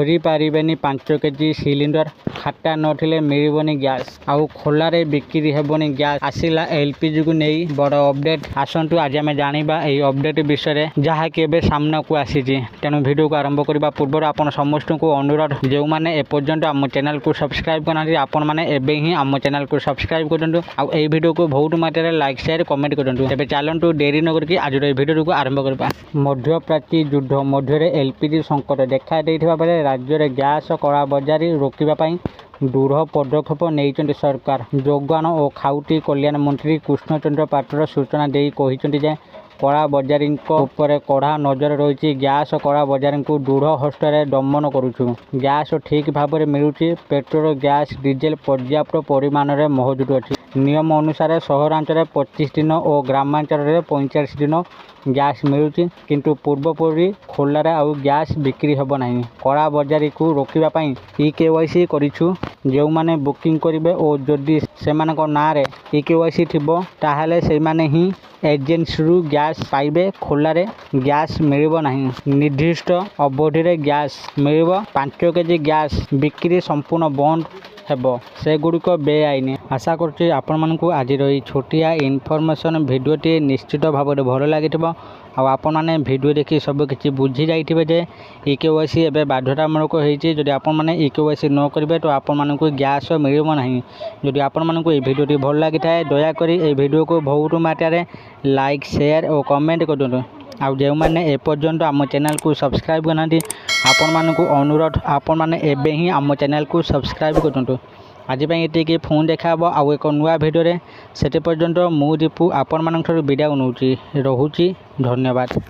भरी पारिबेनी 5 KG cylinder खाता नथिले मिलिबनी gas आउ खोलारे बिक्री हेबनी गैस आसिला एलपीजी को नहीं बड़ अपडेट आसंतु आज आम जानिबा एई अपडेट विषय जहाँ कि एबे सामना को आसी तेणु वीडियो को आरंभ करबा पूर्व आपण समस्त को अनुरोध जो माने एपर्यंत आम चैनल को सब्सक्राइब करना आपण माने एबे ही आम चैनल को सब्सक्राइब करंतु आ एई वीडियो को बहुत मात्रा लाइक शेयर कमेंट करंतु तेबे चलंतु देरी न करके आज वीडियो को आरंभ करबा। मध्यप्राच्य युद्ध मध्य एलपीजी संकट देखा देइथिबा बेले राज्य रे गैस कड़ा बजारी रोकिबा पई दृढ़ पदक्षेप नहीं सरकार। जोगान और खाउटी कल्याण मंत्री कृष्णचंद्र पात्र सूचना दे कही कड़ा बजारी कड़ा नजर रही गैस कड़ा बजारी को दृढ़ हस्तर दमन करुचु। गैस ठीक भाव में मिलूँ पेट्रोल गैस डीजेल पर्याप्त परिमाण में मौजूद अच्छी। नियम अनुसार सहरांचल 25 दिन और ग्रामांचल 45 दिन गैस मिलूँ किंतु पूर्वपरी खोलार आउ गैस बिक्री हेब नहीं। कड़ा बजारी को रोकवाई EKYC करूँ जो माने बुकिंग करेंगे और जदि से ना रे EKYC थिबो ताहले से माने ही एजेंसी रु गैस पाइबे। खोलारे गैस मिलिबो नहीं। निर्दिष्ट अवधि रे गैस मिलिबो। 5 केजी गैस बिक्री संपूर्ण बंद हेबो से गुड़िक बेआईन। आशा करछि आपण मानकु आज रही छोटिया इनफॉरमेशन वीडियोटी निश्चित भाव में भल लगी आपण मैंने वीडियो देखी सब किसी बुझी जाइए जे EKYC एवं बाध्यतामूलक होती। जदि आपण मैंने EKYC न करेंगे तो आपण मानकु गैस मिलिबो नहीं। जदि आपण मानकु वीडियोटी भल लगी थाए दयाकोरी ए वीडियो को बहुत मात्रा लाइक शेयर और कमेंट कर दिंतु। आउ जो मैंने एपर्यंत आम चैनल को सब्सक्राइब करना आपण मानकु अनुरोध आपण मैंने एबे ही आम चैनल को सब्सक्राइब कर दिंतु। आज ये फोन देखा आउ एक नुआ वीडियो से पर्यंत मु दीपू आपण मान विदाय नौची। रहुची धन्यवाद।